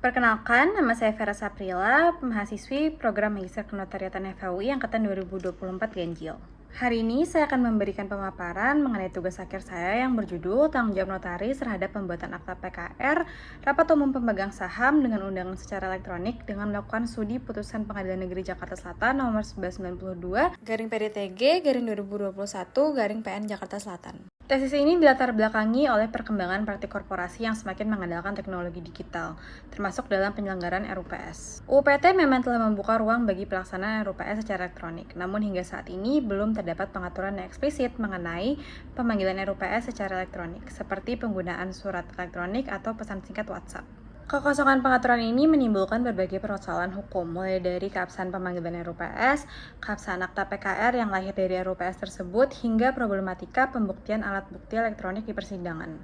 Perkenalkan, nama saya Vera Saprila, mahasiswi program Magister Kenotariatan FHUI Angkatan 2024 Ganjil. Hari ini saya akan memberikan pemaparan mengenai tugas akhir saya yang berjudul Tanggung Jawab Notaris terhadap pembuatan akta PKR, Rapat Umum Pemegang Saham dengan undangan secara elektronik dengan melakukan studi putusan Pengadilan Negeri Jakarta Selatan nomor 1192/PDTG/2021/PN Jakarta Selatan. Tesis ini dilatar belakangi oleh perkembangan praktik korporasi yang semakin mengandalkan teknologi digital, termasuk dalam penyelenggaraan RUPS. UPT memang telah membuka ruang bagi pelaksanaan RUPS secara elektronik, namun hingga saat ini belum terdapat pengaturan yang eksplisit mengenai pemanggilan RUPS secara elektronik, seperti penggunaan surat elektronik atau pesan singkat WhatsApp. Kekosongan pengaturan ini menimbulkan berbagai persoalan hukum, mulai dari keabsahan pemanggilan RUPS, keabsahan akta PKR yang lahir dari RUPS tersebut, hingga problematika pembuktian alat bukti elektronik di persidangan.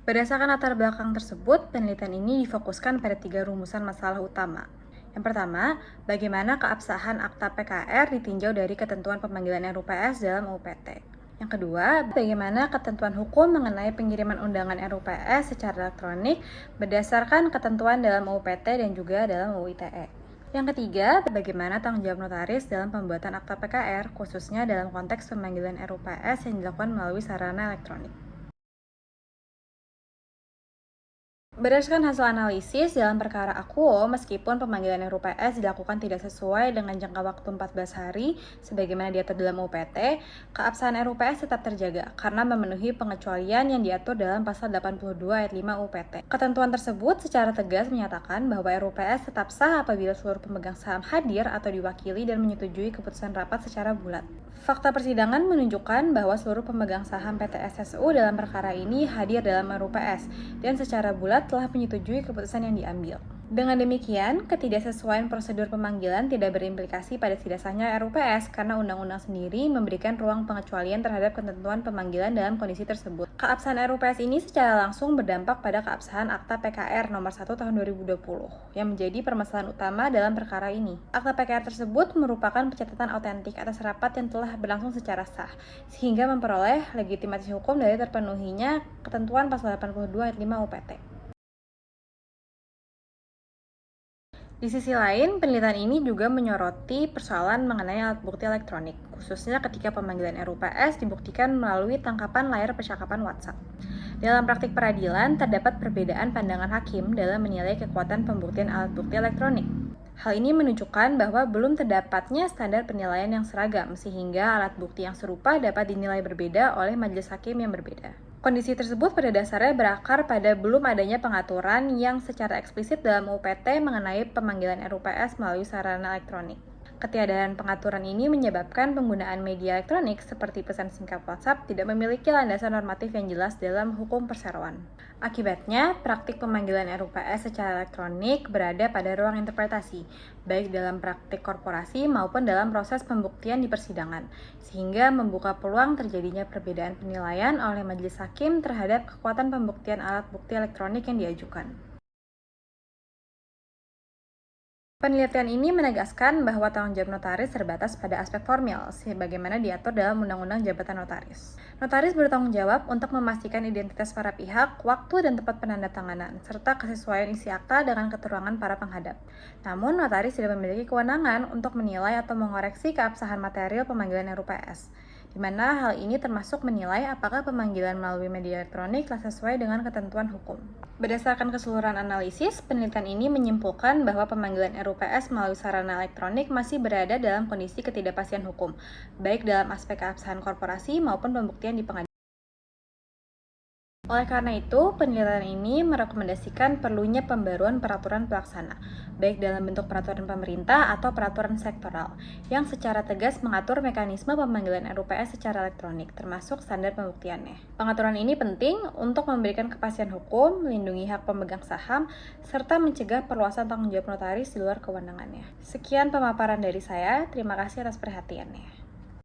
Berdasarkan latar belakang tersebut, penelitian ini difokuskan pada 3 rumusan masalah utama. Yang pertama, bagaimana keabsahan akta PKR ditinjau dari ketentuan pemanggilan RUPS dalam UPT. Yang kedua, bagaimana ketentuan hukum mengenai pengiriman undangan RUPS secara elektronik berdasarkan ketentuan dalam UPT dan juga dalam UU ITE. Yang ketiga, bagaimana tanggung jawab notaris dalam pembuatan akta PKR, khususnya dalam konteks pemanggilan RUPS yang dilakukan melalui sarana elektronik. Berdasarkan hasil analisis dalam perkara akuo, meskipun pemanggilan RUPS dilakukan tidak sesuai dengan jangka waktu 14 hari sebagaimana diatur dalam UPT, keabsahan RUPS tetap terjaga karena memenuhi pengecualian yang diatur dalam pasal 82 ayat 5 UPT. Ketentuan tersebut secara tegas menyatakan bahwa RUPS tetap sah apabila seluruh pemegang saham hadir atau diwakili dan menyetujui keputusan rapat secara bulat. Fakta persidangan menunjukkan bahwa seluruh pemegang saham PT SSU dalam perkara ini hadir dalam RUPS dan secara bulat telah menyetujui keputusan yang diambil. Dengan demikian, ketidaksesuaian prosedur pemanggilan tidak berimplikasi pada tidak sahnya RUPS karena undang-undang sendiri memberikan ruang pengecualian terhadap ketentuan pemanggilan dalam kondisi tersebut. Keabsahan RUPS ini secara langsung berdampak pada keabsahan Akta PKR nomor 1 tahun 2020 yang menjadi permasalahan utama dalam perkara ini. Akta PKR tersebut merupakan pencatatan autentik atas rapat yang telah berlangsung secara sah, sehingga memperoleh legitimasi hukum dari terpenuhinya ketentuan pasal 82 ayat 5 UPT. Di sisi lain, penelitian ini juga menyoroti persoalan mengenai alat bukti elektronik, khususnya ketika pemanggilan RUPS dibuktikan melalui tangkapan layar percakapan WhatsApp. Dalam praktik peradilan, terdapat perbedaan pandangan hakim dalam menilai kekuatan pembuktian alat bukti elektronik. Hal ini menunjukkan bahwa belum terdapatnya standar penilaian yang seragam, sehingga alat bukti yang serupa dapat dinilai berbeda oleh majelis hakim yang berbeda. Kondisi tersebut pada dasarnya berakar pada belum adanya pengaturan yang secara eksplisit dalam UPT mengenai pemanggilan RUPS melalui sarana elektronik. Ketiadaan pengaturan ini menyebabkan penggunaan media elektronik seperti pesan singkat WhatsApp tidak memiliki landasan normatif yang jelas dalam hukum perseroan. Akibatnya, praktik pemanggilan RUPS secara elektronik berada pada ruang interpretasi, baik dalam praktik korporasi maupun dalam proses pembuktian di persidangan, sehingga membuka peluang terjadinya perbedaan penilaian oleh majelis hakim terhadap kekuatan pembuktian alat bukti elektronik yang diajukan. Penelitian ini menegaskan bahwa tanggung jawab notaris terbatas pada aspek formil, sebagaimana diatur dalam Undang-Undang Jabatan Notaris. Notaris bertanggung jawab untuk memastikan identitas para pihak, waktu dan tempat penandatanganan, serta kesesuaian isi akta dengan keterangan para penghadap. Namun, notaris tidak memiliki kewenangan untuk menilai atau mengoreksi keabsahan material pemanggilan RUPS, di mana hal ini termasuk menilai apakah pemanggilan melalui media elektronik telah sesuai dengan ketentuan hukum. Berdasarkan keseluruhan analisis, penelitian ini menyimpulkan bahwa pemanggilan RUPS melalui sarana elektronik masih berada dalam kondisi ketidakpastian hukum, baik dalam aspek keabsahan korporasi maupun pembuktian di pengadilan. Oleh karena itu, penelitian ini merekomendasikan perlunya pembaruan peraturan pelaksana, baik dalam bentuk peraturan pemerintah atau peraturan sektoral, yang secara tegas mengatur mekanisme pemanggilan RUPS secara elektronik, termasuk standar pembuktiannya. Pengaturan ini penting untuk memberikan kepastian hukum, melindungi hak pemegang saham, serta mencegah perluasan tanggung jawab notaris di luar kewenangannya. Sekian pemaparan dari saya, terima kasih atas perhatiannya.